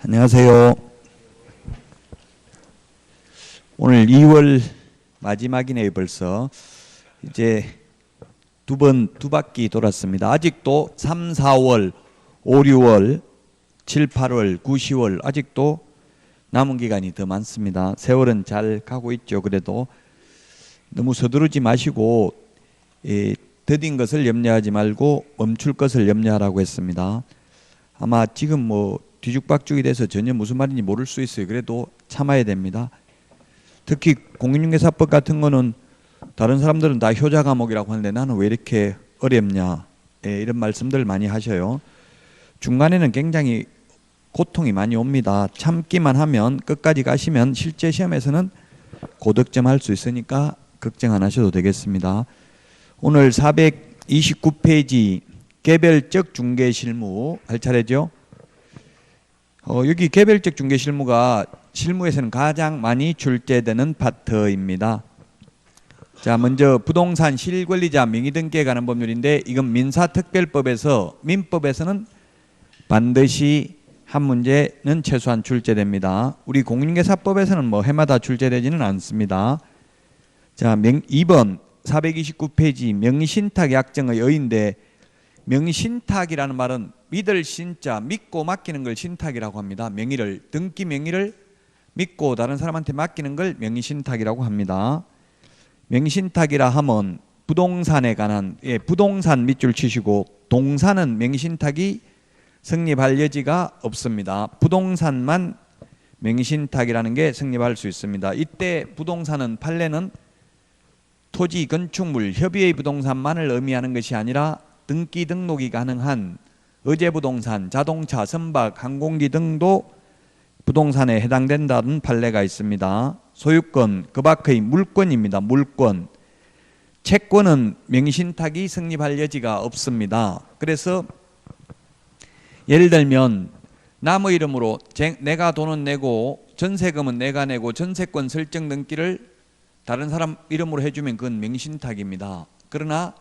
안녕하세요. 오늘 2월 마지막이네요. 벌써 이제 두 바퀴 돌았습니다. 아직도 3, 4월, 5, 6월, 7, 8월, 9, 10월 아직도 남은 기간이 더 많습니다. 세월은 잘 가고 있죠. 그래도 너무 서두르지 마시고 더딘 것을 염려하지 말고 멈출 것을 염려하라고 했습니다. 아마 지금 뒤죽박죽이 돼서 전혀 무슨 말인지 모를 수 있어요. 그래도 참아야 됩니다. 특히 공인중개사법 같은 거는 다른 사람들은 다 효자 과목이라고 하는데 나는 왜 이렇게 어렵냐, 이런 말씀들 많이 하셔요. 중간에는 굉장히 고통이 많이 옵니다. 참기만 하면 끝까지 가시면 실제 시험에서는 고득점 할 수 있으니까 걱정 안 하셔도 되겠습니다. 오늘 429페이지 개별적 중개 실무 할 차례죠. 여기 개별적 중개 실무가 실무에서는 가장 많이 출제되는 파트입니다. 자, 먼저 부동산 실권리자 명의등기에 관한 법률인데 이건 민사특별법에서 민법에서는 반드시 한 문제는 최소한 출제됩니다. 우리 공인중개사법에서는 해마다 출제되지는 않습니다. 자, 2번 429페이지 명의신탁 약정의 여인데 명의신탁이라는 말은 믿을 신자, 믿고 맡기는 걸 신탁이라고 합니다. 명의를, 등기 명의를 믿고 다른 사람한테 맡기는 걸 명의신탁이라고 합니다. 명의신탁이라 하면 부동산에 관한, 부동산 밑줄 치시고 동산은 명의신탁이 성립할 여지가 없습니다. 부동산만 명의신탁이라는 게 성립할 수 있습니다. 이때 부동산은 판례는 토지, 건축물, 협의의 부동산만을 의미하는 것이 아니라 등기 등록이 가능한 의제부동산, 자동차, 선박, 항공기 등도 부동산에 해당된다는 판례가 있습니다. 소유권, 그 밖의 물권입니다. 물권. 채권은 명의신탁이 성립할 여지가 없습니다. 그래서 예를 들면 남의 이름으로 내가 돈은 내고 전세금은 내가 내고 전세권 설정 등기를 다른 사람 이름으로 해주면 그건 명의신탁입니다. 그러나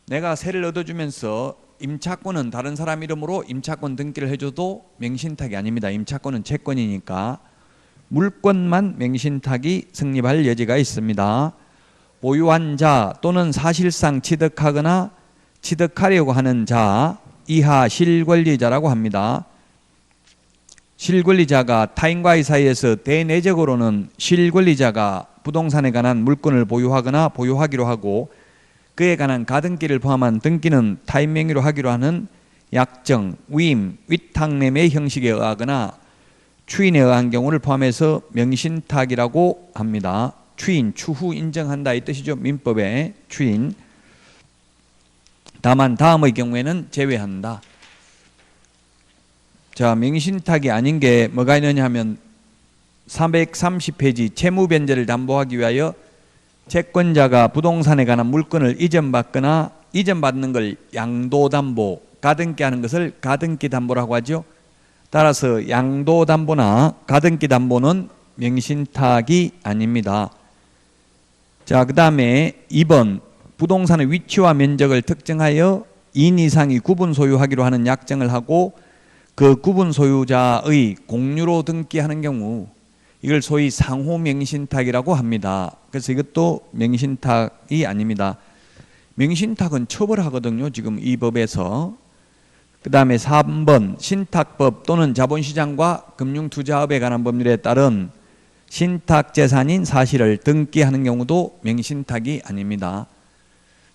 내가 세를 얻어주면서 임차권은 다른 사람 이름으로 임차권 등기를 해줘도 명의신탁이 아닙니다. 임차권은 채권이니까 물권만 명의신탁이 성립할 여지가 있습니다. 보유한 자 또는 사실상 취득하거나 취득하려고 하는 자 이하 실권리자라고 합니다. 실권리자가 타인과의 사이에서 대내적으로는 실권리자가 부동산에 관한 물권을 보유하거나 보유하기로 하고 그에 관한 가등기를 포함한 등기는 타인 명의로 하기로 하는 약정, 위임, 위탁매매 형식에 의하거나 추인에 의한 경우를 포함해서 명의신탁이라고 합니다. 추인, 추후 인정한다 이 뜻이죠. 민법의 추인. 다만 다음의 경우에는 제외한다. 자, 명의신탁이 아닌 게 뭐가 있느냐 하면 330페이지 채무변제를 담보하기 위하여 채권자가 부동산에 관한 물건을 이전받거나 이전받는 걸 양도담보, 가등기하는 것을 가등기담보라고 하죠. 따라서 양도담보나 가등기담보는 명의신탁이 아닙니다. 자, 그 다음에 2번 부동산의 위치와 면적을 특정하여 2인 이상이 구분 소유하기로 하는 약정을 하고 그 구분 소유자의 공유로 등기하는 경우 이걸 소위 상호 명의신탁이라고 합니다. 그래서 이것도 명의신탁이 아닙니다. 명의신탁은 처벌하거든요. 지금 이 법에서. 그 다음에 3번 신탁법 또는 자본시장과 금융투자업에 관한 법률에 따른 신탁재산인 사실을 등기하는 경우도 명의신탁이 아닙니다.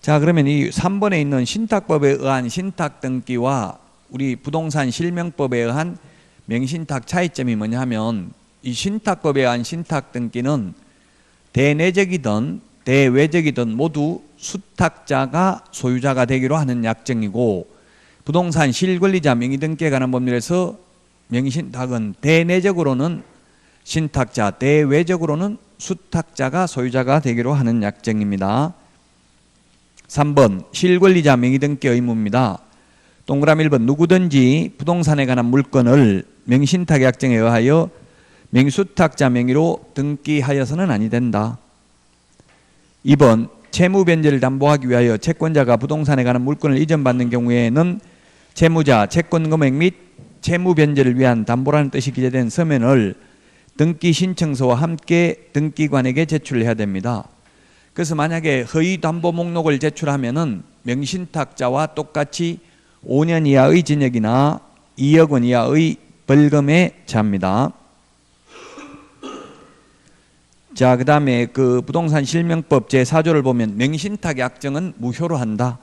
자, 그러면 이 3번에 있는 신탁법에 의한 신탁등기와 우리 부동산 실명법에 의한 명의신탁 차이점이 뭐냐 하면 이 신탁법에 의한 신탁등기는 대내적이든 대외적이든 모두 수탁자가 소유자가 되기로 하는 약정이고 부동산 실권리자 명의등기에 관한 법률에서 명의신탁은 대내적으로는 신탁자, 대외적으로는 수탁자가 소유자가 되기로 하는 약정입니다. 3번 실권리자 명의등기 의무입니다. 동그라미 1번 누구든지 부동산에 관한 물건을 명의신탁 약정에 의하여 명의수탁자 명의로 등기하여서는 아니 된다. 2번 채무변제를 담보하기 위하여 채권자가 부동산에 관한 물건을 이전받는 경우에는 채무자, 채권금액 및 채무 변제를 위한 담보라는 뜻이 기재된 서면을 등기 신청서와 함께 등기관에게 제출해야 됩니다. 그래서 만약에 허위 담보 목록을 제출하면은 명신탁자와 똑같이 5년 이하의 징역이나 2억 원 이하의 벌금에 처합니다. 자, 그 다음에 그 부동산 실명법 제4조를 보면 명신탁 약정은 무효로 한다.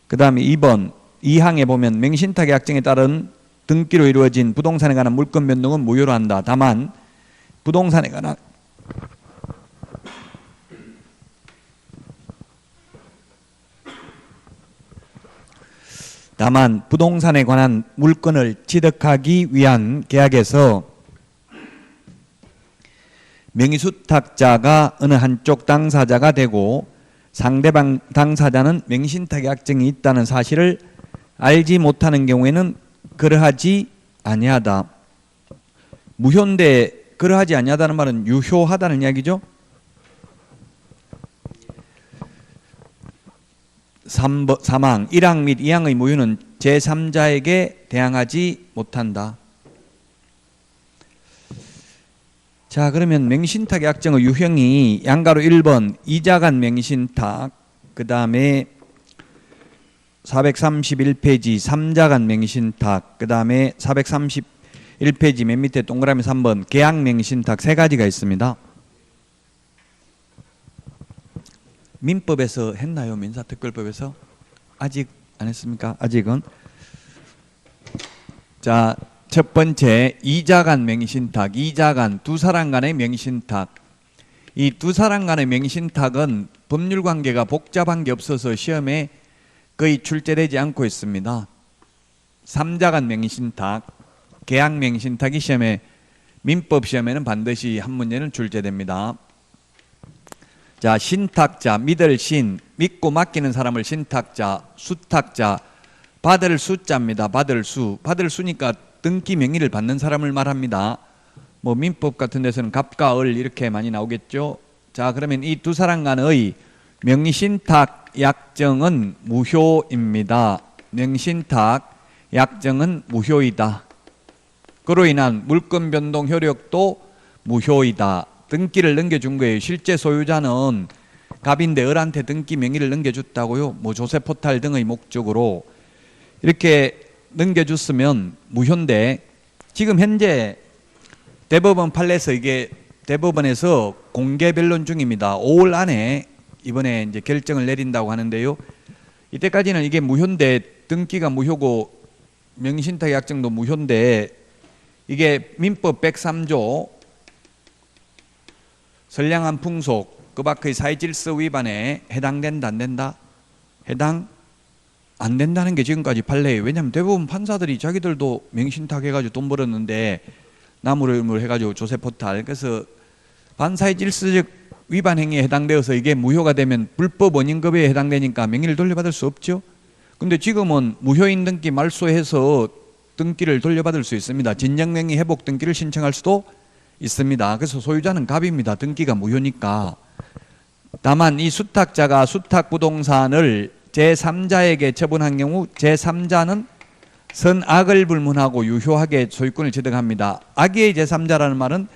그 다음에 2번 2항에 보면 명신탁 약정에 따른 등기로 이루어진 부동산에 관한 물권 변동은 무효로 한다. 다만 부동산에 관한 물건을 취득하기 위한 계약에서 명의수탁자가 어느 한쪽 당사자가 되고 상대방 당사자는 명신탁 약정이 있다는 사실을 알지 못하는 경우에는 그러하지 아니하다. 무효인데 그러하지 아니하다는 말은 유효하다는 이야기죠. 3항 1항 및 2항의 무효는 제3자에게 대항하지 못한다. 자, 그러면 명신탁 약정의 유형이 양가로 1번 이자간 명신탁, 그 다음에 431페이지 3자간 명신탁, 그 다음에 431페이지 맨 밑에 동그라미 3번 계약 명신탁 세 가지가 있습니다. 민법에서 했나요? 민사특별법에서? 아직 안 했습니까? 아직은. 자, 첫 번째 이자간 명신탁, 이자간 두 사람 간의 명신탁. 이 두 사람 간의 명신탁은 법률 관계가 복잡한 게 없어서 시험에 거의 출제되지 않고 있습니다. 3자간 명신탁, 계약 명신탁이 시험에 민법 시험에는 반드시 한 문제는 출제됩니다. 자, 신탁자, 믿을 신, 믿고 맡기는 사람을 신탁자, 수탁자, 받을 수자입니다. 받을 수. 받을 수니까 등기 명의를 받는 사람을 말합니다. 뭐 민법 같은 데서는 갑과 을 이렇게 많이 나오겠죠. 자, 그러면 이 두 사람 간의 명의신탁 약정은 무효입니다. 명신탁 약정은 무효이다. 그로 인한 물권 변동 효력도 무효이다. 등기를 넘겨준 거예요. 실제 소유자는 갑인데 을한테 등기 명의를 넘겨줬다고요. 뭐 조세 포탈 등의 목적으로 이렇게 넘겨줬으면 무효인데 지금 현재 대법원 판례에서 이게 대법원에서 공개 변론 중입니다. 5월 안에 이번에 이제 결정을 내린다고 하는데요. 이때까지는 이게 무효인데 등기가 무효고 명신탁 약정도 무효인데 이게 민법 103조 선량한 풍속 그 밖의 사회질서 위반에 해당된다 안 된다? 해당 안 된다는 게 지금까지 판례예요. 왜냐하면 대부분 판사들이 자기들도 명신탁 해가지고 돈 벌었는데 나무를 해가지고 조세 포탈 그래서 반사회 질서적 위반 행위에 해당되어서 이게 무효가 되면 불법 원인급여에 해당되니까 명의를 돌려받을 수 없죠. 근데 지금은 무효인 등기 말소해서 등기를 돌려받을 수 있습니다. 진정명의 회복 등기를 신청할 수도 있습니다. 그래서 소유자는 갑입니다. 등기가 무효니까. 다만 이 수탁자가 수탁부동산을 제3자에게 처분한 경우 제3자는 선악을 불문하고 유효하게 소유권을 취득합니다. 악의 제3자라는 말은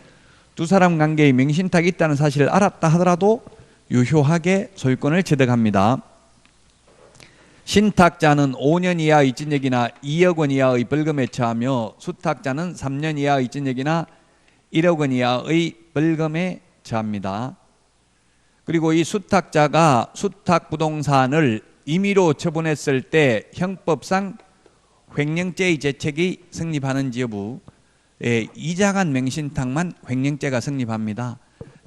두 사람 관계의 명신탁이 있다는 사실을 알았다 하더라도 유효하게 소유권을 취득합니다. 신탁자는 5년 이하의 징역이나 2억 원 이하의 벌금에 처하며 수탁자는 3년 이하의 징역이나 1억 원 이하의 벌금에 처합니다. 그리고 이 수탁자가 수탁부동산을 임의로 처분했을 때 형법상 횡령죄의 죄책이 성립하는지 여부 이자간 명신탁만 횡령죄가 성립합니다.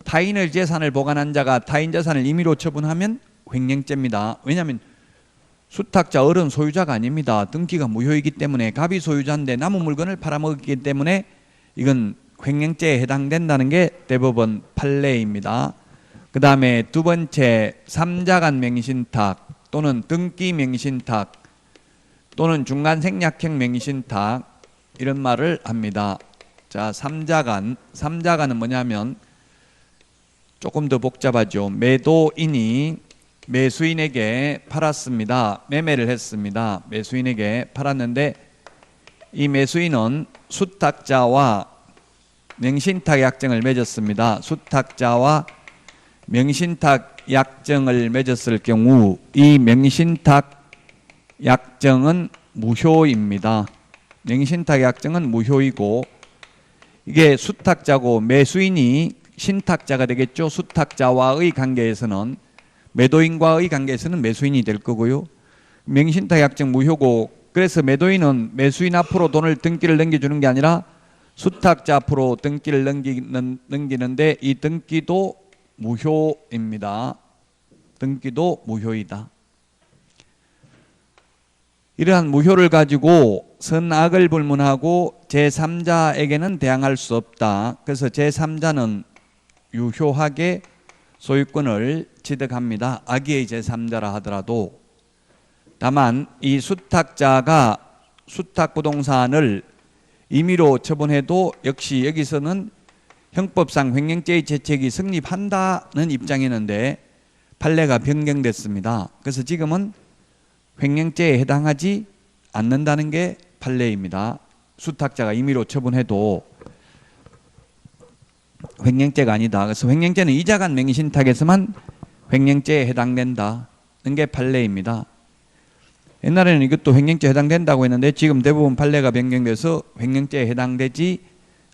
타인의 재산을 보관한 자가 타인 재산을 임의로 처분하면 횡령죄입니다. 왜냐하면 수탁자 을은 소유자가 아닙니다. 등기가 무효이기 때문에 갑이 소유자인데 남은 물건을 팔아먹었기 때문에 이건 횡령죄에 해당된다는 게 대법원 판례입니다. 그 다음에 두 번째 3자간 명신탁 또는 등기 명신탁 또는 중간생략형 명신탁 이런 말을 합니다. 자, 3자간은 뭐냐면 조금 더 복잡하죠. 매도인이 매수인에게 팔았습니다. 매매를 했습니다. 매수인에게 팔았는데 이 매수인은 수탁자와 명신탁 약정을 맺었습니다. 수탁자와 명신탁 약정을 맺었을 경우 이 명신탁 약정은 무효입니다. 명신탁 약정은 무효이고, 이게 수탁자고 매수인이 신탁자가 되겠죠. 수탁자와의 관계에서는, 매도인과의 관계에서는 매수인이 될 거고요. 명신탁 약정 무효고, 그래서 매도인은 매수인 앞으로 돈을 등기를 넘겨주는 게 아니라 수탁자 앞으로 등기를 넘기는데 이 등기도 무효입니다. 등기도 무효이다. 이러한 무효를 가지고 선악을 불문하고 제3자에게는 대항할 수 없다. 그래서 제3자는 유효하게 소유권을 취득합니다. 악의의 제3자라 하더라도. 다만 이 수탁자가 수탁부동산을 임의로 처분해도 역시 여기서는 형법상 횡령죄의 죄책이 성립한다는 입장이었는데 판례가 변경됐습니다. 그래서 지금은 횡령죄에 해당하지 않는다는 게 판례입니다. 수탁자가 임의로 처분해도 횡령죄가 아니다. 그래서 횡령죄는 이자간 명의신탁에서만 횡령죄에 해당된다는 게 판례입니다. 옛날에는 이것도 횡령죄에 해당된다고 했는데 지금 대부분 판례가 변경돼서 횡령죄에 해당되지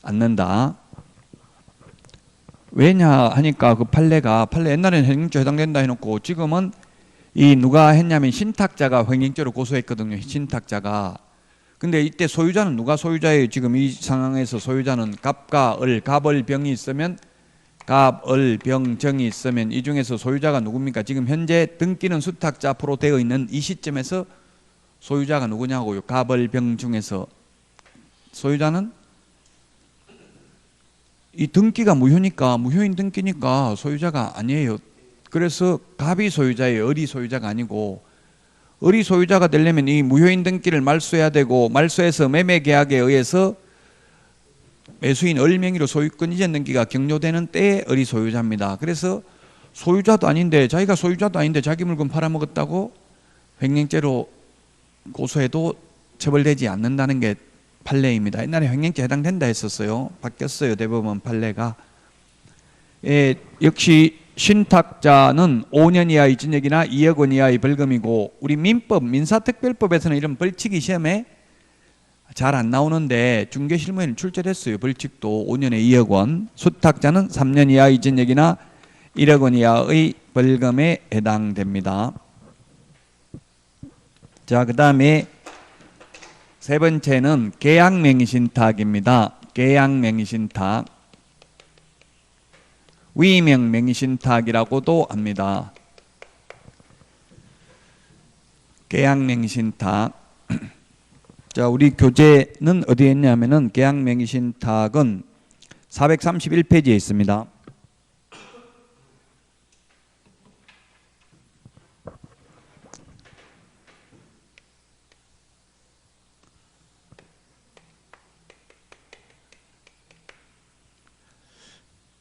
않는다. 왜냐 하니까 그 판례 옛날에는 횡령죄에 해당된다 해놓고 지금은 이 누가 했냐면 신탁자가 횡령죄로 고소했거든요. 신탁자가. 근데 이때 소유자는 누가 소유자예요? 지금 이 상황에서 소유자는 갑과 을, 갑을병이 있으면 갑을병정이 있으면 이 중에서 소유자가 누굽니까? 지금 현재 등기는 수탁자 앞으로 되어 있는 이 시점에서 소유자가 누구냐고요? 갑을병 중에서 소유자는 이 등기가 무효니까, 무효인 등기니까 소유자가 아니에요. 그래서 갑이 소유자예요. 을이 소유자가 아니고. 을이 소유자가 되려면 이 무효인 등기를 말소해야 되고, 말소해서 매매계약에 의해서 매수인 을 명의로 소유권 이전 등기가 격려되는 때에 을이 소유자입니다. 그래서 소유자도 아닌데, 자기가 소유자도 아닌데 자기 물건 팔아먹었다고 횡령죄로 고소해도 처벌되지 않는다는 게 판례입니다. 옛날에 횡령죄 해당된다 했었어요. 바뀌었어요. 대법원 판례가. 역시 신탁자는 5년 이하의 징역이나 2억 원 이하의 벌금이고, 우리 민법 민사특별법에서는 이런 벌칙이 시험에 잘 안 나오는데 중개실무에는 출제됐어요. 벌칙도 5년에 2억 원, 수탁자는 3년 이하의 징역이나 1억 원 이하의 벌금에 해당됩니다. 자, 그 다음에 세 번째는 계약명의신탁입니다. 계약명의신탁, 위명명의신탁이라고도 합니다. 계약명의신탁. 자, 우리 교재는 어디에 있냐면은 계약명의신탁은 431페이지에 있습니다.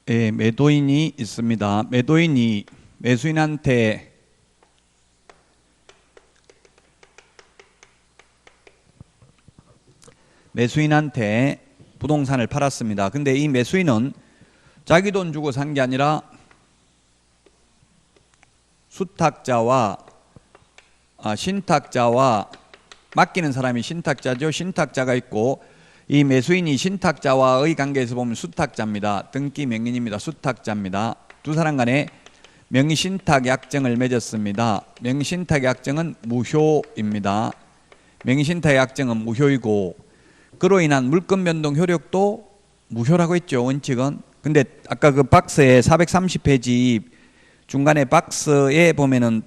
예, 매도인이 있습니다. 매도인이 매수인한테 부동산을 팔았습니다. 근데 이 매수인은 자기 돈 주고 산 게 아니라 수탁자와 신탁자와 맡기는 사람이 신탁자죠. 신탁자가 있고, 이 매수인이 신탁자와의 관계에서 보면 수탁자입니다. 등기 명인입니다. 수탁자입니다. 두 사람 간에 명의신탁 약정을 맺었습니다. 명의신탁 약정은 무효입니다. 명의신탁 약정은 무효이고, 그로 인한 물권 변동 효력도 무효라고 했죠. 원칙은. 근데 아까 그 박스에 430페이지 중간에 박스에 보면은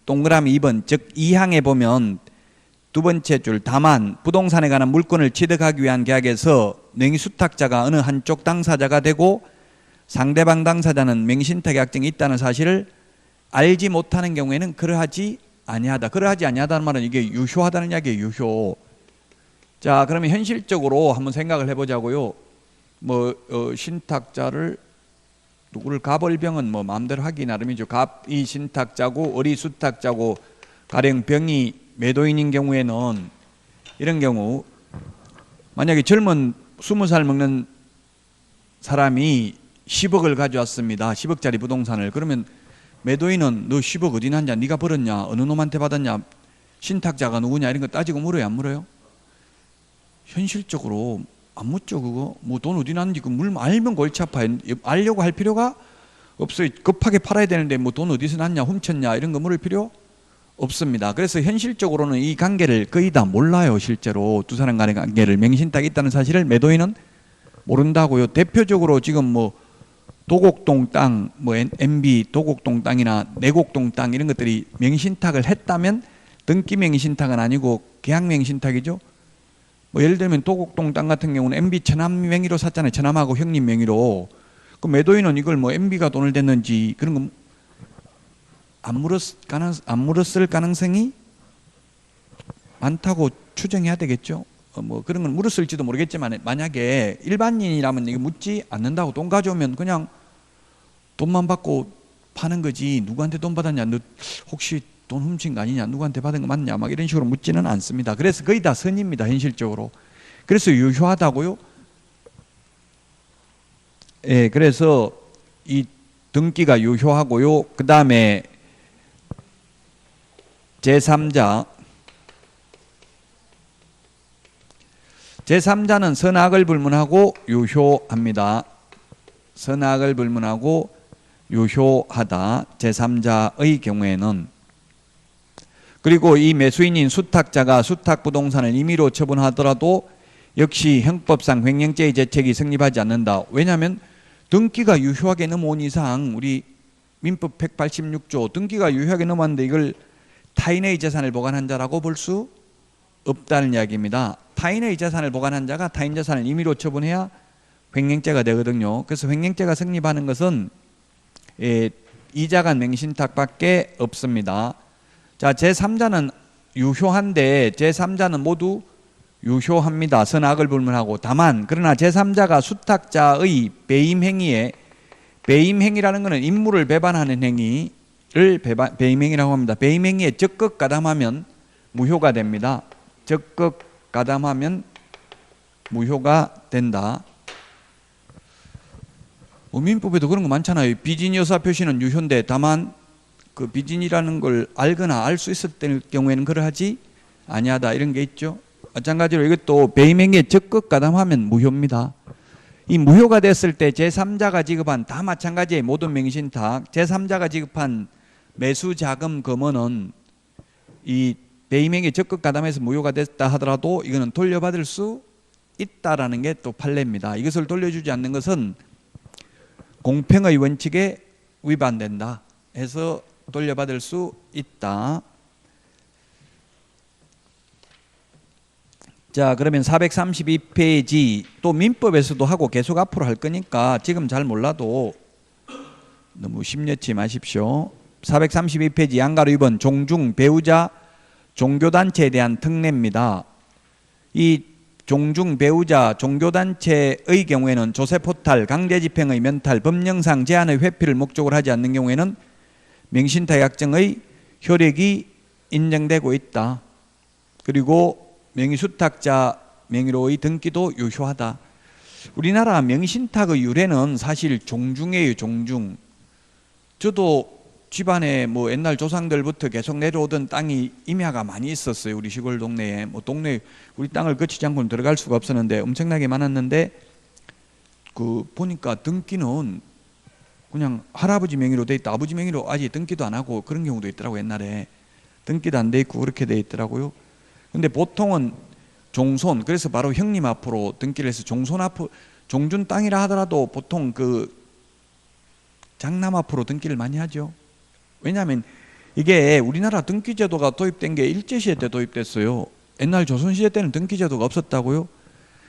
동그라미 2번, 즉 2항에 보면 두 번째 줄, 다만 부동산에 관한 물권을 취득하기 위한 계약에서 명의수탁자가 어느 한쪽 당사자가 되고 상대방 당사자는 명의신탁 약정이 있다는 사실을 알지 못하는 경우에는 그러하지 아니하다. 그러하지 아니하다는 말은 이게 유효하다는 이야기예요. 유효. 자, 그러면 현실적으로 한번 생각을 해보자고요. 신탁자를 누구를 갑을병은 마음대로 하기 나름이죠. 갑이 신탁자고 을이 수탁자고 가령 병이 매도인인 경우에는 이런 경우 만약에 젊은 20살 먹는 사람이 10억을 가져왔습니다. 10억짜리 부동산을. 그러면 매도인은 너 10억 어디 났냐? 네가 벌었냐? 어느 놈한테 받았냐? 신탁자가 누구냐? 이런 거 따지고 물어요? 안 물어요? 현실적으로 안 묻죠. 그거 뭐 돈 어디 났는지 그 물 알면 골치 아파요. 알려고 할 필요가 없어요. 급하게 팔아야 되는데 뭐 돈 어디서 났냐? 훔쳤냐? 이런 거 물을 필요 없습니다. 그래서 현실적으로는 이 관계를 거의 다 몰라요. 실제로 두 사람 간의 관계를, 명신탁이 있다는 사실을 매도인은 모른다고요. 대표적으로 지금 뭐 도곡동 땅, 뭐 MB 도곡동 땅이나 내곡동 땅 이런 것들이 명신탁을 했다면 등기 명신탁은 아니고 계약 명신탁이죠. 뭐 예를 들면 도곡동 땅 같은 경우는 MB 처남 명의로 샀잖아요. 처남하고 형님 명의로. 그 매도인은 이걸 뭐 MB가 돈을 댔는지 그런 거 안 물었을 가능성이 많다고 추정해야 되겠죠. 뭐 그런 건 물었을지도 모르겠지만 만약에 일반인이라면 이게 묻지 않는다고. 돈 가져오면 그냥 돈만 받고 파는 거지 누구한테 돈 받았냐, 너 혹시 돈 훔친 거 아니냐, 누구한테 받은 거 맞냐, 막 이런 식으로 묻지는 않습니다. 그래서 거의 다 선입니다. 현실적으로. 그래서 유효하다고요. 예, 그래서 이 등기가 유효하고요. 그 다음에 제3자는 선악을 불문하고 유효합니다. 선악을 불문하고 유효하다. 제3자의 경우에는. 그리고 이 매수인인 수탁자가 수탁부동산을 임의로 처분하더라도 역시 형법상 횡령죄의 죄책이 성립하지 않는다. 왜냐하면 등기가 유효하게 넘어온 이상 우리 민법 186조 등기가 유효하게 넘어왔는데 이걸 타인의 재산을 보관한 자라고 볼 수 없다는 이야기입니다. 타인의 재산을 보관한 자가 타인 재산을 임의로 처분해야 횡령죄가 되거든요. 그래서 횡령죄가 성립하는 것은 이자간 맹신탁밖에 없습니다. 자, 제3자는 유효한데 제3자는 모두 유효합니다. 선악을 불문하고. 다만 그러나 제3자가 수탁자의 배임행위에, 배임행위라는 것은 임무를 배반하는 행위를 배임행위라고 합니다. 배임행위에 적극 가담하면 무효가 됩니다. 적극 가담하면 무효가 된다. 민법에도 그런 거 많잖아요. 비진여사 표시는 유효인데 다만 그 비진이라는 걸 알거나 알 수 있었을 경우에는 그러하지 아니하다, 이런 게 있죠. 마찬가지로 이것도 배임행위에 적극 가담하면 무효입니다. 이 무효가 됐을 때 제3자가 지급한, 다 마찬가지의 모든 명신탁, 제3자가 지급한 매수자금 금원은 이 배임행위에 적극 가담해서 무효가 됐다 하더라도 이거는 돌려받을 수 있다라는 게 또 판례입니다. 이것을 돌려주지 않는 것은 공평의 원칙에 위반된다 해서 돌려받을 수 있다. 자, 그러면 432페이지 또 민법에서도 하고 계속 앞으로 할 거니까 지금 잘 몰라도 너무 심려치 마십시오. 432페이지 양가로 2번 종중 배우자 종교단체에 대한 특례입니다. 이 종중 배우자 종교단체의 경우에는 조세포탈, 강제집행의 면탈, 법령상 제한의 회피를 목적으로 하지 않는 경우에는 명신탁 약정의 효력이 인정되고 있다. 그리고 명의수탁자 명의로의 등기도 유효하다. 우리나라 명신탁의 유래는 사실 종중이에요. 종중. 저도 집안에 뭐 옛날 조상들부터 계속 내려오던 땅이 임야가 많이 있었어요. 우리 시골 동네에. 뭐 동네 우리 땅을 거치지 않고는 들어갈 수가 없었는데 엄청나게 많았는데 그 보니까 등기는 그냥 할아버지 명의로 돼 있다. 아버지 명의로 아직 등기도 안 하고 그런 경우도 있더라고. 옛날에 등기도 안 돼 있고 그렇게 돼 있더라고요. 근데 보통은 종손, 그래서 바로 형님 앞으로 등기를 해서 종손 앞으로, 종준 땅이라 하더라도 보통 그 장남 앞으로 등기를 많이 하죠. 왜냐하면 이게 우리나라 등기제도가 도입된 게 일제시대 때 도입됐어요. 옛날 조선시대 때는 등기제도가 없었다고요.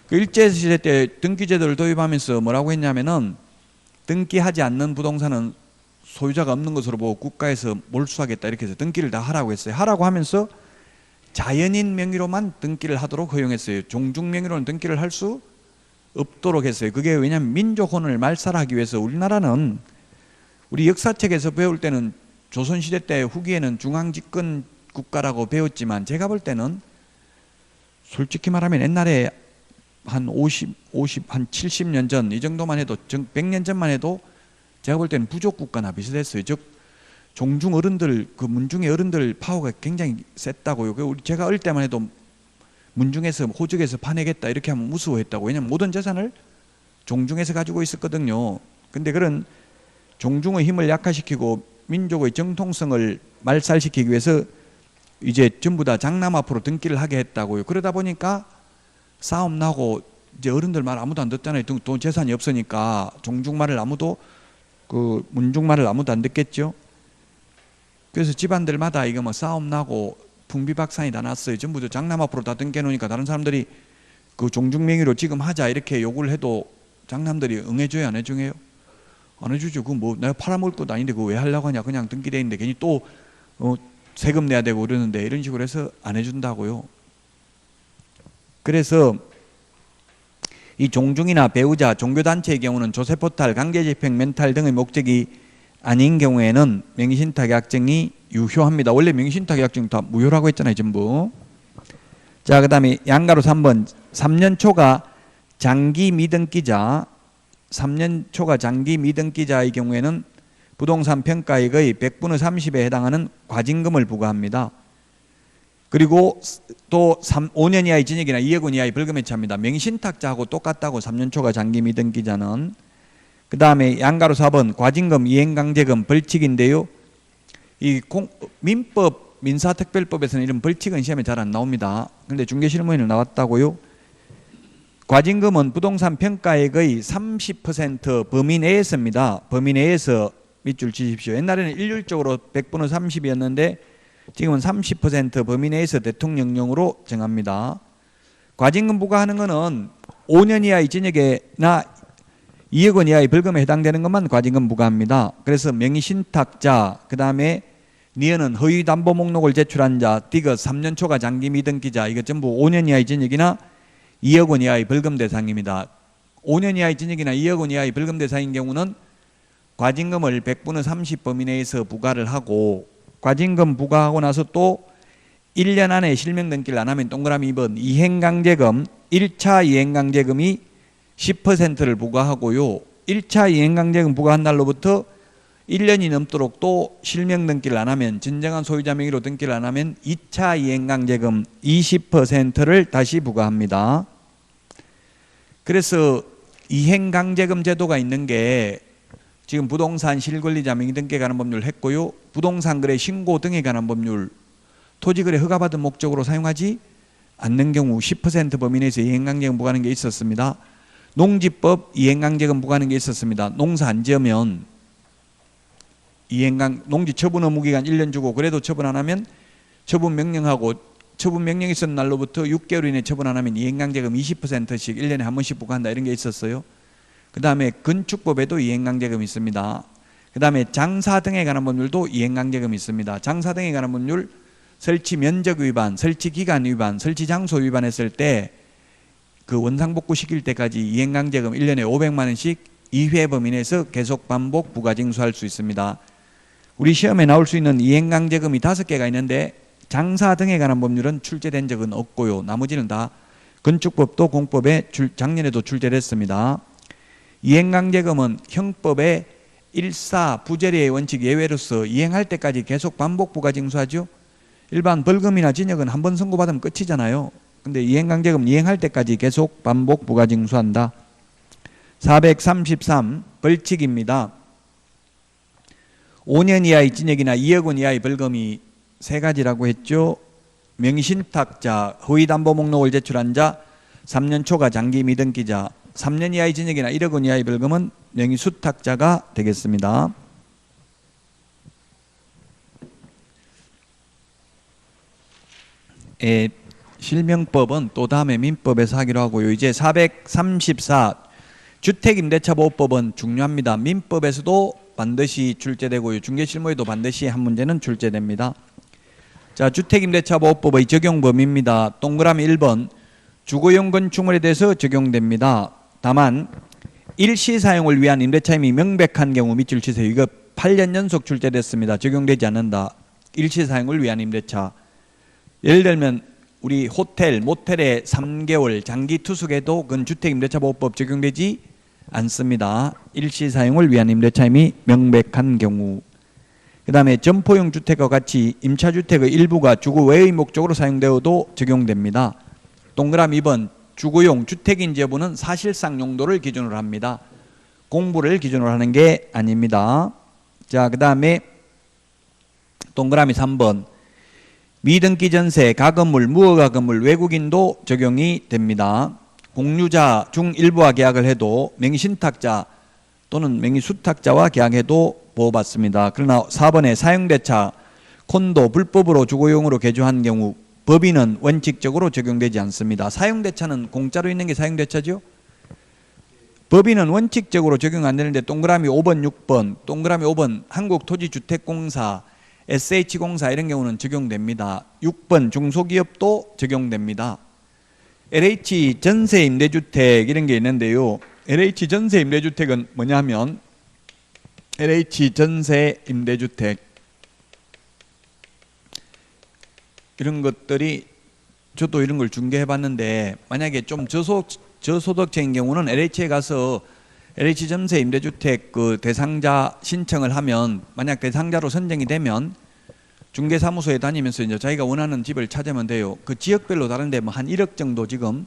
그 일제시대 때 등기제도를 도입하면서 뭐라고 했냐면은 등기하지 않는 부동산은 소유자가 없는 것으로 보고 국가에서 몰수하겠다, 이렇게 해서 등기를 다 하라고 했어요. 하라고 하면서 자연인 명의로만 등기를 하도록 허용했어요. 종중 명의로는 등기를 할 수 없도록 했어요. 그게 왜냐하면 민족혼을 말살하기 위해서. 우리나라는 우리 역사책에서 배울 때는 조선시대 때 후기에는 중앙집권 국가라고 배웠지만 제가 볼 때는 솔직히 말하면 옛날에 한 70년 전 이 정도만 해도 100년 전만 해도 제가 볼 때는 부족 국가나 비슷했어요. 즉 종중 어른들 그 문중의 어른들 파워가 굉장히 셌다고요. 제가 어릴 때만 해도 문중에서 호적에서 파내겠다 이렇게 하면 무서워했다고. 왜냐하면 모든 재산을 종중에서 가지고 있었거든요. 근데 그런 종중의 힘을 약화시키고 민족의 정통성을 말살시키기 위해서 이제 전부 다 장남 앞으로 등기를 하게 했다고요. 그러다 보니까 싸움 나고 이제 어른들 말 아무도 안 듣잖아요. 돈 재산이 없으니까 종중 말을 아무도 그 문중 말을 아무도 안 듣겠죠. 그래서 집안들마다 이거 뭐 싸움 나고 풍비박산이 다 났어요. 전부 다 장남 앞으로 다 등겨 놓으니까 다른 사람들이 그 종중 명의로 지금 하자 이렇게 요구를 해도 장남들이 응해줘요, 안 해줘요? 안 해주죠. 그 뭐 내가 팔아먹을 것도 아닌데 그거 왜 하려고 하냐? 그냥 등기돼 있는데 괜히 또 세금 내야 되고 그러는데 이런 식으로 해서 안 해준다고요. 그래서 이 종중이나 배우자, 종교단체의 경우는 조세포탈, 강제집행, 멘탈 등의 목적이 아닌 경우에는 명의신탁 약정이 유효합니다. 원래 명의신탁 약정 다 무효라고 했잖아요, 전부. 자, 그 다음에 양가로 3번 3년 초과 장기 미등기자, 3년 초과 장기 미등기자의 경우에는 부동산 평가액의 100분의 30에 해당하는 과징금을 부과합니다. 그리고 또 5년 이하의 징역이나 2억 원 이하의 벌금에 처합니다. 명의신탁자하고 똑같다고 3년 초과 장기 미등기자는. 그 다음에 양가로 4번 과징금, 이행강제금, 벌칙인데요. 이 민법, 민사특별법에서는 이런 벌칙은 시험에 잘 안 나옵니다. 그런데 중개실무에는 나왔다고요. 과징금은 부동산 평가액의 30% 범위 내에서입니다. 범위 내에서 밑줄 치십시오. 옛날에는 일률적으로 100분의 30이었는데 지금은 30% 범위 내에서 대통령령으로 정합니다. 과징금 부과하는 것은 5년 이하의 징역이나 2억 원 이하의 벌금에 해당되는 것만 과징금 부과합니다. 그래서 명의신탁자, 그 다음에 니은은 허위담보 목록을 제출한 자, 디귿 3년 초과 장기 미등기자, 이거 전부 5년 이하의 징역이나 2억 원 이하의 벌금 대상입니다. 5년 이하의 징역이나 2억 원 이하의 벌금 대상인 경우는 과징금을 100분의 30 범위 내에서 부과를 하고, 과징금 부과하고 나서 또 1년 안에 실명 등기를 안 하면 동그라미 2번 이행강제금, 1차 이행강제금이 10%를 부과하고요. 1차 이행강제금 부과한 날로부터 1년이 넘도록 또 실명 등기를 안 하면, 진정한 소유자 명의로 등기를 안 하면 2차 이행강제금 20%를 다시 부과합니다. 그래서 이행강제금 제도가 있는 게 지금 부동산 실권리자 명의 등기에 관한 법률 했고요. 부동산 거래 신고 등에 관한 법률, 토지거래 허가받은 목적으로 사용하지 않는 경우 10% 범위 내에서 이행강제금 부과하는 게 있었습니다. 농지법 이행강제금 부과하는 게 있었습니다. 농사 안 지으면 농지 처분 의무 기간 1년 주고 그래도 처분 안 하면 처분 명령하고, 처분 명령이 있었던 날로부터 6개월 이내 처분 안 하면 이행강제금 20%씩 1년에 한 번씩 부과한다, 이런 게 있었어요. 그 다음에 건축법에도 이행강제금이 있습니다. 그 다음에 장사 등에 관한 법률도 이행강제금이 있습니다. 장사 등에 관한 법률, 설치 면적 위반, 설치 기간 위반, 설치 장소 위반했을 때 그 원상복구 시킬 때까지 이행강제금 1년에 500만 원씩 2회 범위 내에서 계속 반복 부과 징수할 수 있습니다. 우리 시험에 나올 수 있는 이행강제금이 5개가 있는데 장사 등에 관한 법률은 출제된 적은 없고요. 나머지는 다 건축법도 공법에 작년에도 출제됐습니다. 이행강제금은 형법의 1사 부재리의 원칙 예외로서 이행할 때까지 계속 반복 부과 징수하죠. 일반 벌금이나 징역은 한 번 선고받으면 끝이잖아요. 근데 이행강제금 이행할 때까지 계속 반복 부과 징수한다. 433 벌칙입니다. 5년 이하의 징역이나 2억 원 이하의 벌금이 3가지라고 했죠. 명의신탁자, 허위담보 목록을 제출한 자, 3년 초과 장기 미등기자, 3년 이하의 징역이나 1억 원 이하의 벌금은 명의수탁자가 되겠습니다. 실명법은 또 다음에 민법에서 하기로 하고요. 이제 434 주택임대차보호법은 중요합니다. 민법에서도 반드시 출제되고요. 중개실무에도 반드시 한 문제는 출제됩니다. 자, 주택임대차보호법의 적용 범위입니다. 동그라미 1번 주거용 건축물에 대해서 적용됩니다. 다만 일시 사용을 위한 임대차임이 명백한 경우 밑줄 치세요. 이거 8년 연속 출제됐습니다. 적용되지 않는다. 일시 사용을 위한 임대차. 예를 들면 우리 호텔, 모텔에 3개월 장기 투숙에도 그건 주택임대차보호법 적용되지 않습니다. 일시 사용을 위한 임대차임이 명백한 경우. 그 다음에 점포용 주택과 같이 임차주택의 일부가 주거 외의 목적으로 사용되어도 적용됩니다. 동그라미 2번 주거용 주택인지 여부는 사실상 용도를 기준으로 합니다. 공부를 기준으로 하는 게 아닙니다. 자, 그 다음에 동그라미 3번 미등기 전세, 가건물, 무허가건물, 외국인도 적용이 됩니다. 공유자 중 일부와 계약을 해도 명의신탁자 또는 명의수탁자와 계약해도 보호받습니다. 그러나 4번에 사용대차, 콘도 불법으로 주거용으로 개조한 경우 법인은 원칙적으로 적용되지 않습니다. 사용대차는 공짜로 있는 게 사용대차죠? 법인은 원칙적으로 적용 안 되는데 동그라미 5번, 6번, 동그라미 5번 한국토지주택공사, SH공사 이런 경우는 적용됩니다. 6번 중소기업도 적용됩니다. LH 전세임대주택 이런 게 있는데요. LH 전세임대주택은 뭐냐면 LH 전세임대주택 이런 것들이 저도 이런 걸 중개해 봤는데 만약에 좀 저소득층인 경우는 LH에 가서 LH 전세임대주택 그 대상자 신청을 하면 만약 대상자로 선정이 되면 중개사무소에 다니면서 이제 자기가 원하는 집을 찾으면 돼요. 그 지역별로 다른데 뭐 한 1억 정도 지금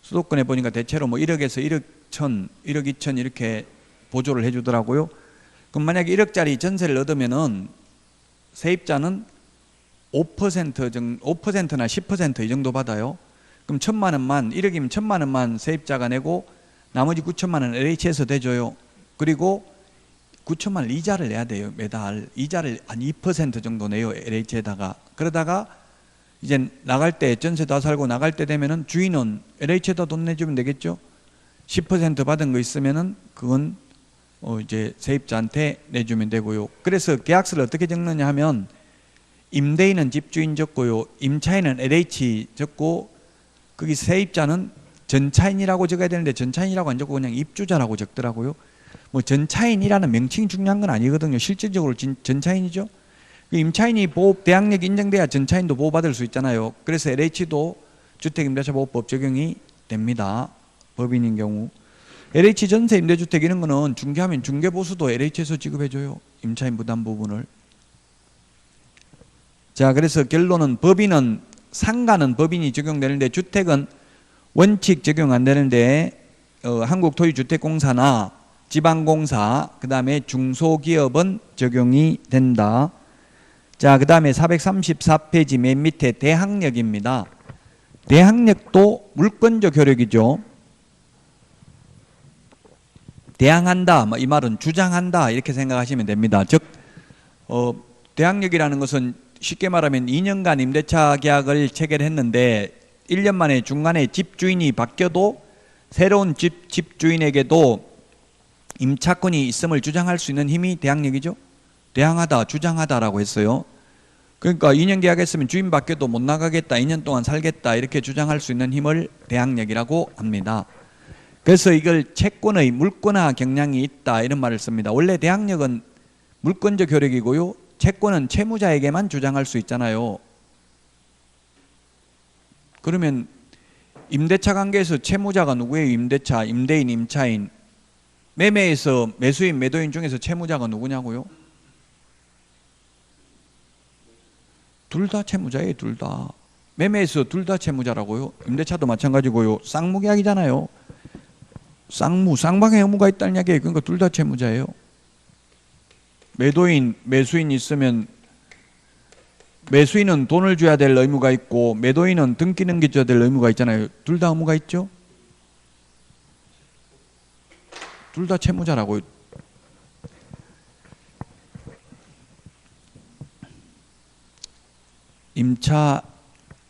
수도권에 보니까 대체로 뭐 1억에서 1억 1천, 1억 2천 이렇게 보조를 해주더라고요. 그럼 만약에 1억짜리 전세를 얻으면은 세입자는 5%나 10% 이 정도 받아요. 그럼 1,000만 원만 1억이면 1,000만 원만 세입자가 내고 나머지 9천만 원 LH에서 대줘요. 그리고 9천만 원 이자를 내야 돼요. 매달 이자를 한 2% 정도 내요. LH에다가. 그러다가 이제 나갈 때 전세 다 살고 나갈 때 되면은 주인은 LH에다 돈 내주면 되겠죠. 10% 받은 거 있으면은 그건 이제 세입자한테 내주면 되고요. 그래서 계약서를 어떻게 적느냐 하면 임대인은 집주인 적고요. 임차인은 LH 적고 거기 세입자는 전차인이라고 적어야 되는데 전차인이라고 안 적고 그냥 입주자라고 적더라고요. 뭐 전차인이라는 명칭이 중요한 건 아니거든요. 실질적으로 전차인이죠. 임차인이 대항력이 인정돼야 전차인도 보호받을 수 있잖아요. 그래서 LH도 주택임대차보호법 적용이 됩니다. 법인인 경우. LH 전세 임대주택 이런 거는 중개하면 중개보수도 LH에서 지급해줘요. 임차인 부담 부분을. 자, 그래서 결론은 법인은 상가는 법인이 적용되는데 주택은 원칙 적용 안 되는데 한국토지주택공사나 지방공사 그 다음에 중소기업은 적용이 된다. 자, 그 다음에 434페이지 맨 밑에 대항력입니다. 대항력도 물권적 효력이죠. 대항한다 이 말은 주장한다 이렇게 생각하시면 됩니다. 즉 대항력이라는 것은 쉽게 말하면 2년간 임대차 계약을 체결했는데 1년 만에 중간에 집주인이 바뀌어도 새로운 집주인에게도 임차권이 있음을 주장할 수 있는 힘이 대항력이죠. 대항하다, 주장하다라고 했어요. 그러니까 2년 계약했으면 주인 바뀌어도 못 나가겠다, 2년 동안 살겠다 이렇게 주장할 수 있는 힘을 대항력이라고 합니다. 그래서 이걸 채권의 물권화 경향이 있다 이런 말을 씁니다. 원래 대항력은 물권적 효력이고요. 채권은 채무자에게만 주장할 수 있잖아요. 그러면 임대차 관계에서 채무자가 누구예요? 임대차, 임대인, 임차인. 매매에서 매수인, 매도인 중에서 채무자가 누구냐고요? 둘 다 채무자예요. 둘 다. 매매에서 둘 다 채무자라고요. 임대차도 마찬가지고요. 쌍무계약이잖아요. 쌍방의 의무가 있다는 이야기예요. 그러니까 둘 다 채무자예요. 매도인, 매수인 있으면 매수인은 돈을 줘야 될 의무가 있고 매도인은 등기 넘겨줘야 될 의무가 있잖아요. 둘 다 의무가 있죠? 둘 다 채무자라고요.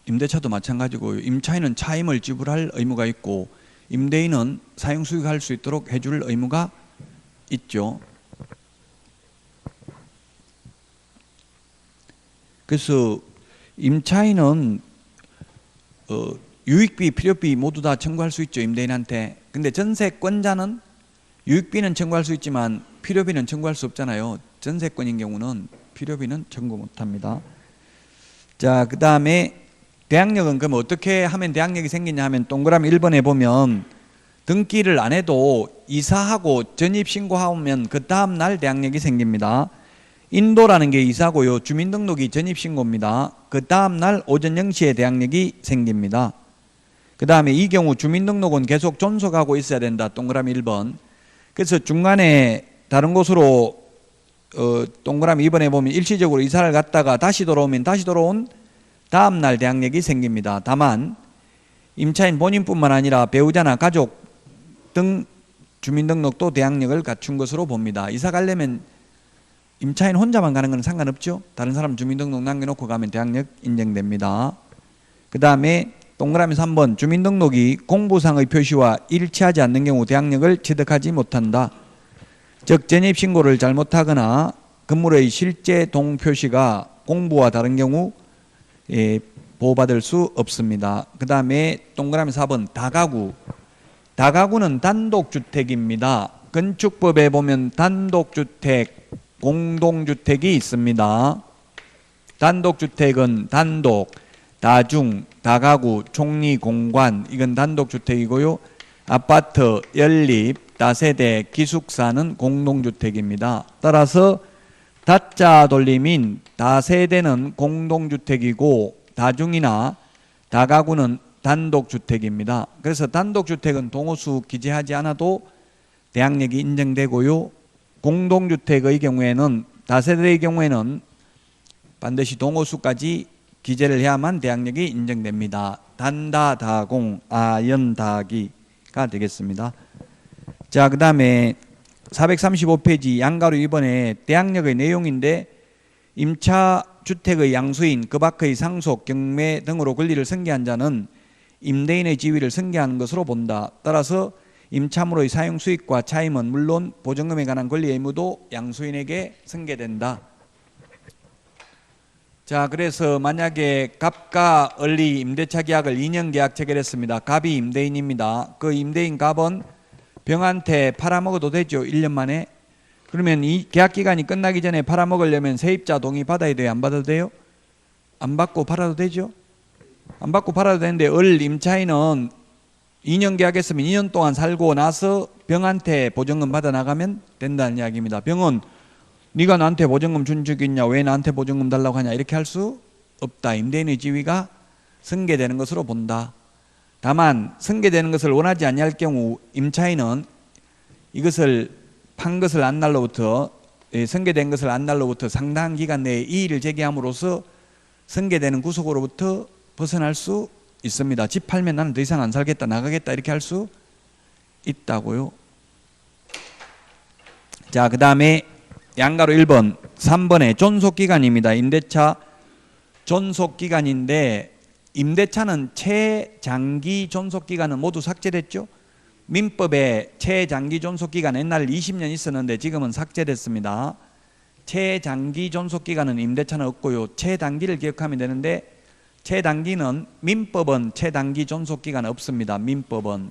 임대차도 마찬가지고요. 임차인은 차임을 지불할 의무가 있고 임대인은 사용 수익할 수 있도록 해줄 의무가 있죠. 그래서 임차인은 유익비, 필요비 모두 다 청구할 수 있죠. 임대인한테. 근데 전세권자는 유익비는 청구할 수 있지만 필요비는 청구할 수 없잖아요. 전세권인 경우는 필요비는 청구 못합니다. 자, 그 다음에 대항력은 그럼 어떻게 하면 대항력이 생기냐 하면 동그라미 1번에 보면 등기를 안 해도 이사하고 전입신고하면 그 다음날 대항력이 생깁니다. 인도라는 게 이사고요. 주민등록이 전입신고입니다. 그 다음날 오전 0시에 대항력이 생깁니다. 그 다음에 이 경우 주민등록은 계속 존속하고 있어야 된다. 동그라미 1번. 그래서 중간에 다른 곳으로 동그라미 2번에 보면 일시적으로 이사를 갔다가 다시 돌아오면 다시 돌아온 다음날 대항력이 생깁니다. 다만 임차인 본인뿐만 아니라 배우자나 가족 등 주민등록도 대항력을 갖춘 것으로 봅니다. 이사 가려면 임차인 혼자만 가는 건 상관없죠. 다른 사람 주민등록 남겨놓고 가면 대항력 인정됩니다. 그 다음에 동그라미 3번 주민등록이 공부상의 표시와 일치하지 않는 경우 대항력을 취득하지 못한다. 즉 전입신고를 잘못하거나 건물의 실제 동표시가 공부와 다른 경우 보호받을 수 없습니다. 그 다음에 동그라미 4번 다가구. 다가구는 단독주택입니다. 건축법에 보면 단독주택, 공동주택이 있습니다. 단독주택은 단독, 다중, 다가구, 총리, 공관 이건 단독주택이고요. 아파트, 연립, 다세대, 기숙사는 공동주택입니다. 따라서 다자 돌림인 다세대는 공동주택이고 다중이나 다가구는 단독주택입니다. 그래서 단독주택은 동호수 기재하지 않아도 대항력이 인정되고요. 공동주택의 경우에는 다세대의 경우에는 반드시 동호수까지 기재를 해야만 대항력이 인정됩니다. 단다, 다공, 아연, 다기가 되겠습니다. 자, 그 다음에 435페이지 양가로 2번에 대항력의 내용인데 임차 주택의 양수인 그 밖의 상속, 경매 등으로 권리를 승계한 자는 임대인의 지위를 승계하는 것으로 본다. 따라서 임차물의 사용 수익과 차임은 물론 보증금에 관한 권리 의무도 양수인에게 승계된다. 자, 그래서 만약에 갑과 을이 임대차 계약을 2년 계약 체결했습니다. 갑이 임대인입니다. 그 임대인 갑은 병한테 팔아먹어도 되죠. 1년 만에. 그러면 이 계약 기간이 끝나기 전에 팔아먹으려면 세입자 동의 받아야 돼요? 안 받아도 돼요? 안 받고 팔아도 되죠? 안 받고 팔아도 되는데 을 임차인은 2년 계약했으면 2년 동안 살고 나서 병한테 보증금 받아 나가면 된다는 이야기입니다. 병은 네가 나한테 보증금 준 적이 있냐, 왜 나한테 보증금 달라고 하냐 이렇게 할 수 없다. 임대인의 지위가 승계되는 것으로 본다. 다만 승계되는 것을 원하지 아니할 경우 임차인은 이것을 판 것을 안 날로부터 승계된 것을 안 날로부터 상당한 기간 내에 이의를 제기함으로써 승계되는 구속으로부터 벗어날 수 있습니다. 집 팔면 나는 더 이상 안 살겠다, 나가겠다 이렇게 할 수 있다고요. 자, 그 다음에 양가로 1번 3번에 존속기간입니다. 임대차 존속기간인데 임대차는 최장기 존속기간은 모두 삭제됐죠. 민법에 최장기 존속기간 옛날 20년 있었는데 지금은 삭제됐습니다. 최장기 존속기간은 임대차는 없고요. 최단기를 기억하면 되는데 최단기는 민법은 최단기 존속기간 없습니다. 민법은.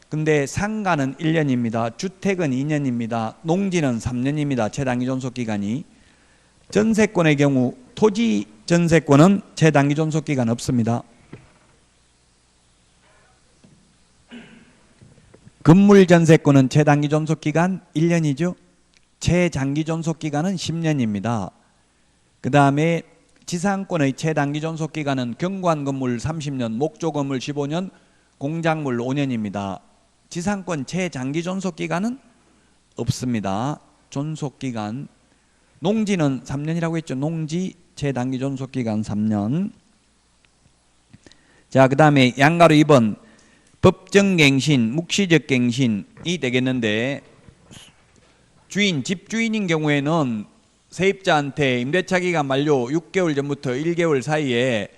근데 상가는 1년입니다. 주택은 2년입니다. 농지는 3년입니다. 최단기 존속기간이. 전세권의 경우 토지 전세권은 최단기 존속기간 없습니다. 건물 전세권은 최단기 존속기간 1년이죠. 최장기 존속기간은 10년입니다. 그 다음에 지상권의 최단기 존속기간은 경관 건물 30년, 목조 건물 15년, 공작물 5년입니다. 지상권 최장기 존속기간은 없습니다. 존속기간. 농지는 3년이라고 했죠. 농지 최단기 존속기간 3년. 자, 그 다음에 양가로 2번 법정갱신, 묵시적 갱신이 되겠는데 주인, 집주인인 경우에는 세입자한테 임대차 기간 만료 6개월 전부터 1개월 사이에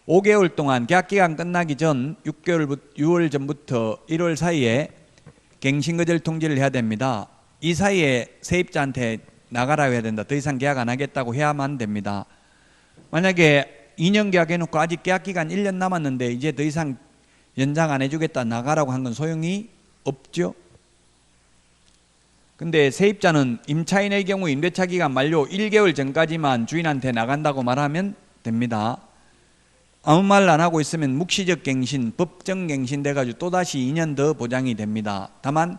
5개월 동안 계약기간 끝나기 전 6월 전부터 1월 사이에 갱신거절 통지를 해야 됩니다. 이 사이에 세입자한테 나가라고 해야 된다. 더 이상 계약 안 하겠다고 해야만 됩니다. 만약에 2년 계약해놓고 아직 계약기간 1년 남았는데 이제 더 이상 연장 안 해주겠다 나가라고 한 건 소용이 없죠. 근데 세입자는 임차인의 경우 임대차 기간 만료 1개월 전까지만 주인한테 나간다고 말하면 됩니다. 아무 말 안 하고 있으면 묵시적 갱신, 법정 갱신 돼가지고 또다시 2년 더 보장이 됩니다. 다만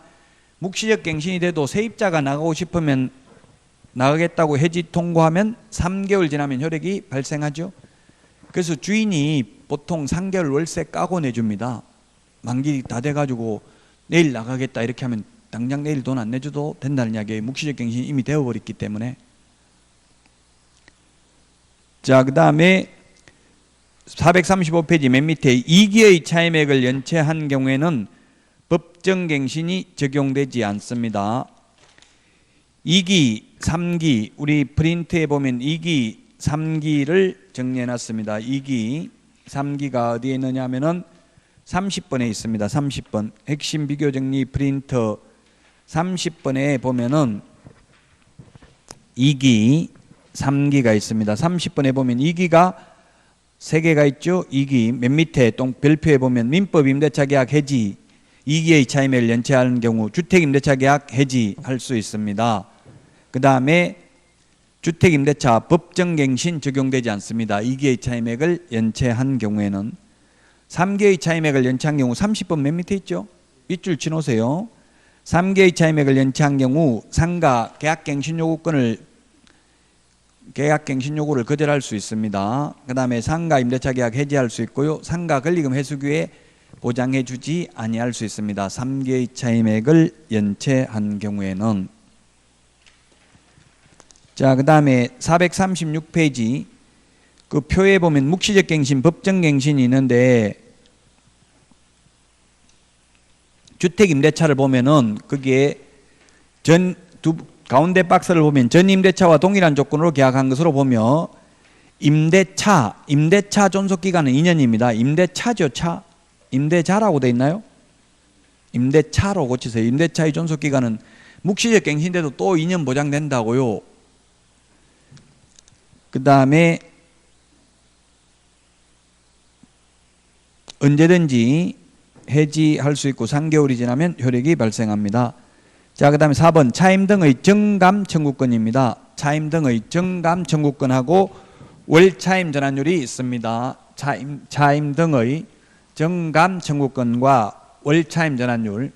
묵시적 갱신이 돼도 세입자가 나가고 싶으면 나가겠다고 해지 통고하면 3개월 지나면 효력이 발생하죠. 그래서 주인이 보통 3개월 월세 까고 내줍니다. 만기 다 돼가지고 내일 나가겠다 이렇게 하면 당장 내일 돈 안 내줘도 된다는 이야기예요. 묵시적 갱신이 이미 되어버렸기 때문에. 자, 그 다음에 435페이지 맨 밑에 2기의 차임액을 연체한 경우에는 법정갱신이 적용되지 않습니다. 2기, 3기, 우리 프린트에 보면 2기, 3기를 정리해놨습니다. 2기, 3기가 어디에 있느냐 하면은 30번에 있습니다. 30번. 핵심 비교 정리 프린터 30번에 보면은 2기, 3기가 있습니다. 30번에 보면 2기가 3개가 있죠. 2기 맨 밑에 별표에 보면 민법 임대차 계약 해지 2기의 차임액을 연체하는 경우 주택 임대차 계약 해지할 수 있습니다. 그 다음에 주택 임대차 법정갱신 적용되지 않습니다. 2기의 차임액을 연체한 경우에는. 3기의 차임액을 연체한 경우 30번 맨 밑에 있죠. 밑줄 치놓으세요. 3기의 차임액을 연체한 경우 상가 계약갱신 요구를 거절할 수 있습니다. 그 다음에 상가 임대차 계약 해지할 수 있고요. 상가 권리금 회수기에 보장해 주지 아니할 수 있습니다. 3기의 차임액을 연체한 경우에는. 자, 그 다음에 436페이지 그 표에 보면 묵시적 갱신, 법정 갱신이 있는데 주택 임대차를 보면은 거기에 가운데 박스를 보면 전 임대차와 동일한 조건으로 계약한 것으로 보며 임대차 존속 기간은 2년입니다. 임대차죠, 차. 임대자라고 돼 있나요? 임대차로 고치세요. 임대차의 존속 기간은 묵시적 갱신돼도 또 2년 보장된다고요. 그 다음에 언제든지 해지할 수 있고 3개월이 지나면 효력이 발생합니다. 자, 그 다음에 4번 차임 등의 정감 청구권입니다. 차임 등의 정감 청구권하고 월차임 전환율이 있습니다. 차임 등의 정감 청구권과 월차임 전환율.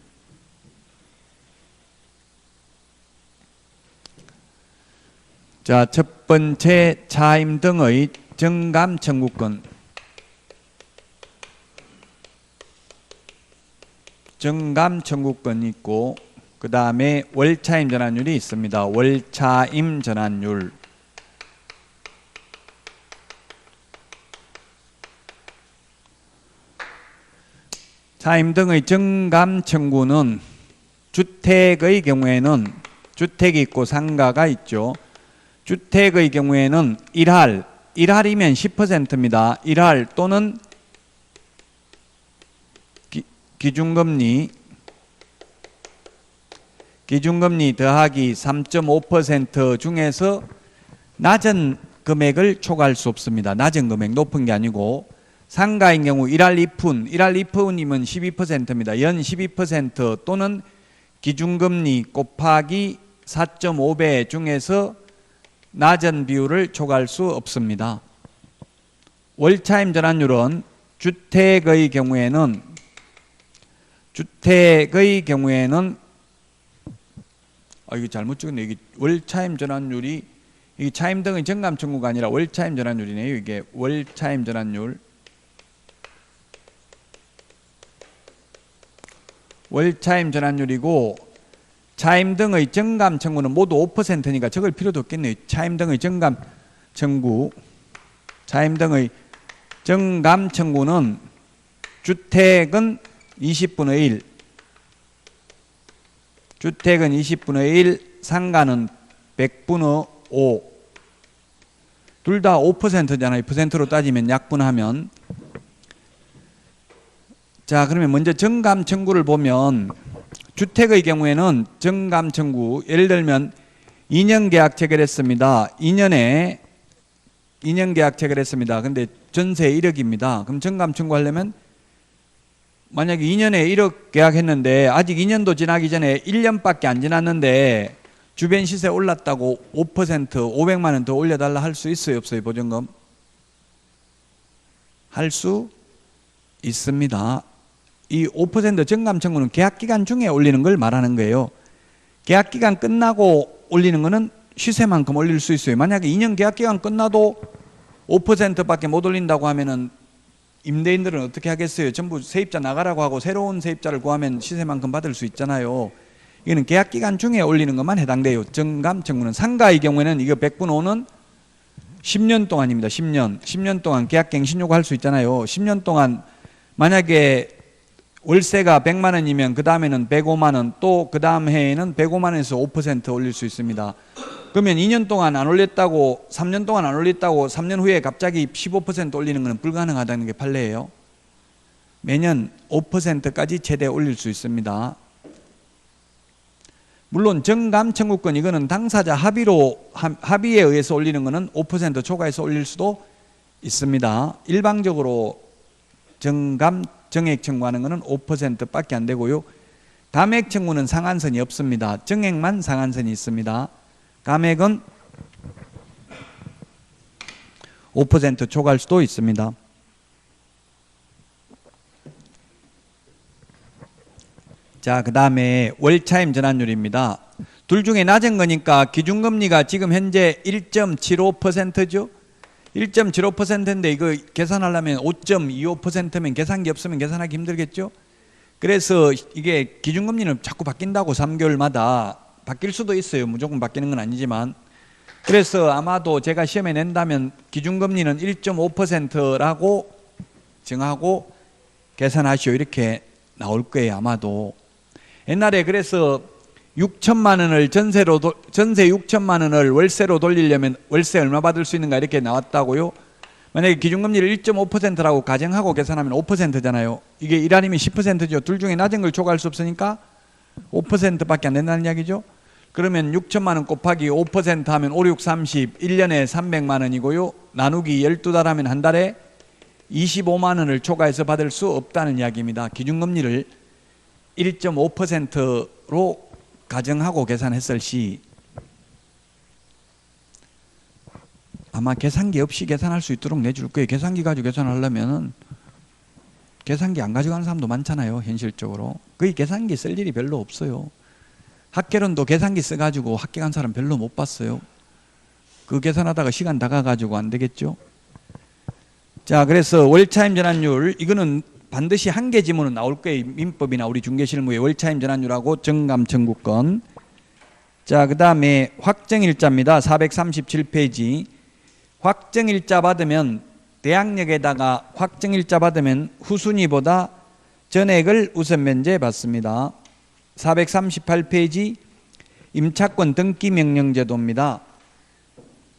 자, 첫 번째 차임 등의 정감 청구권. 정감 청구권이 있고 그 다음에 월차임 전환율이 있습니다. 월차임 전환율. 차임 등의 정감 청구는 주택의 경우에는 주택이 있고 상가가 있죠. 주택의 경우에는 1할, 1할이면 10%입니다. 1할 또는 기준금리 더하기 3.5% 중에서 낮은 금액을 초과할 수 없습니다. 낮은 금액, 높은 게 아니고. 상가인 경우 1할 2푼, 1할 2푼이면 12%입니다. 연 12% 또는 기준금리 곱하기 4.5배 중에서 낮은 비율을 초과할 수 없습니다. 월차임 전환율은 주택의 경우에는 이거 잘못 적었네. 이게 월차임 전환율이 이게 차임 등의 정감 청구가 아니라 월차임 전환율이네요. 이게 월차임 전환율. 월차임 전환율이고 차임 등의 정감 청구는 모두 5%니까 적을 필요도 없겠네요. 차임 등의 정감 청구. 차임 등의 정감 청구는 주택은 20분의 1, 주택은 20분의 1, 상가는 100분의 5. 둘 다 5%잖아요. 퍼센트로 따지면 약분하면. 자, 그러면 먼저 정감 청구를 보면 주택의 경우에는 정감 청구, 예를 들면 2년 계약 체결했습니다. 2년 계약 체결했습니다. 근데 전세 1억입니다. 그럼 정감 청구하려면 만약에 2년에 1억 계약했는데 아직 2년도 지나기 전에 1년밖에 안 지났는데 주변 시세 올랐다고 5% 500만 원 더 올려달라 할 수 있어요, 없어요? 보증금 할 수 있습니다. 이 5% 정감 청구는 계약 기간 중에 올리는 걸 말하는 거예요. 계약 기간 끝나고 올리는 거는 시세만큼 올릴 수 있어요. 만약에 2년 계약 기간 끝나도 5%밖에 못 올린다고 하면은 임대인들은 어떻게 하겠어요? 전부 세입자 나가라고 하고 새로운 세입자를 구하면 시세만큼 받을 수 있잖아요. 이거는 계약 기간 중에 올리는 것만 해당돼요. 정감 청구는. 상가의 경우에는 이거 100분 5는 10년 동안입니다. 10년 동안 계약 갱신 요구할 수 있잖아요. 10년 동안 만약에 월세가 100만 원이면 그 다음에는 105만 원, 또 그 다음 해에는 105만 원에서 5% 올릴 수 있습니다. 그러면 2년 동안 안 올렸다고, 3년 동안 안 올렸다고 3년 후에 갑자기 15% 올리는 것은 불가능하다는 게 판례예요. 매년 5%까지 최대 올릴 수 있습니다. 물론 정감 청구권, 이거는 당사자 합의에 의해서 올리는 것은 5% 초과해서 올릴 수도 있습니다. 일방적으로 정액 청구하는 것은 5%밖에 안 되고요. 감액 청구는 상한선이 없습니다. 정액만 상한선이 있습니다. 감액은 5% 초과할 수도 있습니다. 자, 그 다음에 월차임 전환율입니다. 둘 중에 낮은 거니까 기준금리가 지금 현재 1.75%죠. 1.75%인데 이거 계산하려면 5.25%면 계산기 없으면 계산하기 힘들겠죠. 그래서 이게 기준금리는 자꾸 바뀐다고 3개월마다 바뀔 수도 있어요. 무조건 바뀌는 건 아니지만. 그래서 아마도 제가 시험에 낸다면 기준금리는 1.5%라고 정하고 계산하시오 이렇게 나올 거예요. 아마도. 옛날에 그래서 6천만 원을 전세 6천만 원을 월세로 돌리려면 월세 얼마 받을 수 있는가 이렇게 나왔다고요. 만약에 기준금리를 1.5%라고 가정하고 계산하면 5%잖아요. 이게 1 아니면 10%죠. 둘 중에 낮은 걸 초과할 수 없으니까 5%밖에 안 된다는 이야기죠. 그러면 6천만 원 곱하기 5% 하면 5, 6, 30, 1년에 300만 원이고요. 나누기 12달 하면 한 달에 25만 원을 초과해서 받을 수 없다는 이야기입니다. 기준금리를 1.5%로 가정하고 계산했을 시 아마 계산기 없이 계산할 수 있도록 내줄 거예요. 계산기 가지고 계산하려면 계산기 안 가져가는 사람도 많잖아요. 현실적으로. 거의 계산기 쓸 일이 별로 없어요. 학개론도 계산기 써가지고 합격한 사람 별로 못 봤어요. 그 계산하다가 시간 다 가가지고 안 되겠죠. 자, 그래서 월차임 전환율 이거는 반드시 한 개 지문은 나올 거예요. 민법이나 우리 중개실무에 월차임 전환율하고 정감 청구권. 자, 그 다음에 확정일자입니다. 437페이지. 확정일자 받으면 대항력에다가 확정일자 받으면 후순위보다 전액을 우선 면제 받습니다. 438페이지 임차권 등기명령제도입니다.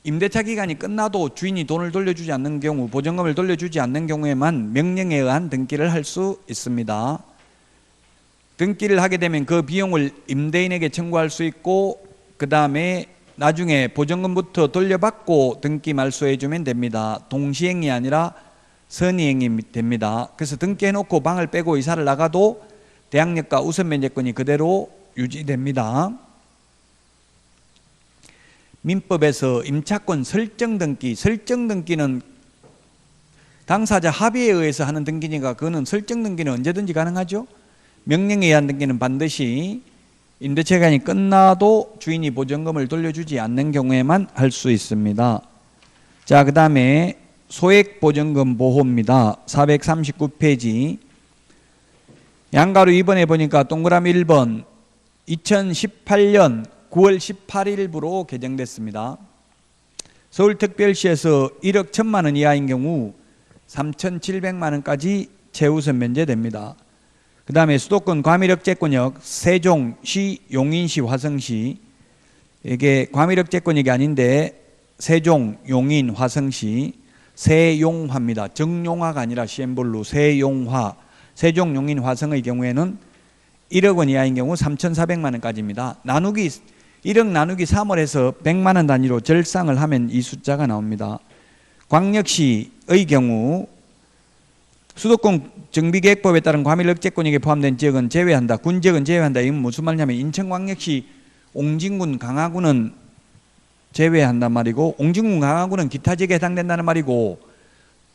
임대차 기간이 끝나도 주인이 돈을 돌려주지 않는 경우, 보증금을 돌려주지 않는 경우에만 명령에 의한 등기를 할 수 있습니다. 등기를 하게 되면 그 비용을 임대인에게 청구할 수 있고 그 다음에 나중에 보증금부터 돌려받고 등기 말소해주면 됩니다. 동시행이 아니라 선의행이 됩니다. 그래서 등기해놓고 방을 빼고 이사를 나가도 대항력과 우선면제권이 그대로 유지됩니다. 민법에서 임차권 설정등기는 당사자 합의에 의해서 하는 등기니까 그거는 설정등기는 언제든지 가능하죠. 명령에 의한 등기는 반드시 임대차 기간이 끝나도 주인이 보증금을 돌려주지 않는 경우에만 할 수 있습니다. 자, 그 다음에 소액보증금 보호입니다. 439페이지. 양가로 2번에 보니까 동그라미 1번 2018년 9월 18일부로 개정됐습니다. 서울특별시에서 1억 1천만 원 이하인 경우 3,700만 원까지 최우선 면제됩니다. 그 다음에 수도권 과밀억제권역 세종시, 용인시, 화성시. 이게 과밀억제권역이 아닌데 세종, 용인, 화성시 세용화입니다. 정용화가 아니라 시엠볼로 세용화. 세종, 용인, 화성의 경우에는 1억 원 이하인 경우 3,400만 원까지입니다. 1억 나누기 3을 해서 100만 원 단위로 절상을 하면 이 숫자가 나옵니다. 광역시의 경우 수도권 정비계획법에 따른 과밀억제권역에 포함된 지역은 제외한다. 군지역은 제외한다. 이건 무슨 말이냐면 인천광역시 옹진군, 강화군은 제외한단 말이고 옹진군, 강화군은 기타 지역에 해당된다는 말이고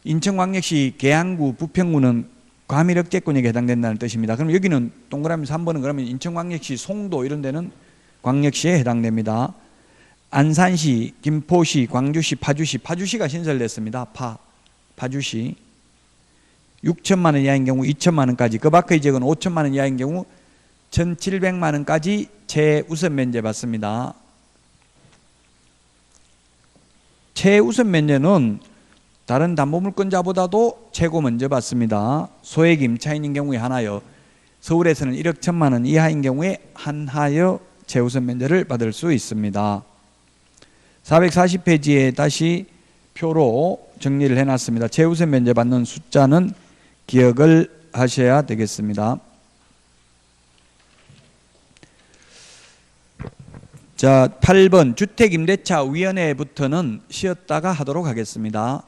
인천광역시 계양구 부평구는 과밀억제권역에 해당된다는 뜻입니다. 그럼 여기는 동그라미 3번은 그러면 인천광역시 송도 이런 데는 광역시에 해당됩니다. 안산시, 김포시, 광주시, 파주시가 신설됐습니다. 파주시 6천만 원 이하인 경우 2천만 원까지, 그 밖의 지역은 5천만 원 이하인 경우 1,700만 원까지 최우선 면제 받습니다. 최우선 면제는 다른 담보물권자보다도 최고 먼저 받습니다. 소액 임차인인 경우에 하나여, 서울에서는 1억 1천만 원 이하인 경우에 한하여 최우선 면제를 받을 수 있습니다. 440페이지에 다시 표로 정리를 해놨습니다. 최우선 면제 받는 숫자는 기억을 하셔야 되겠습니다. 자, 8번 주택임대차위원회부터는 쉬었다가 하도록 하겠습니다.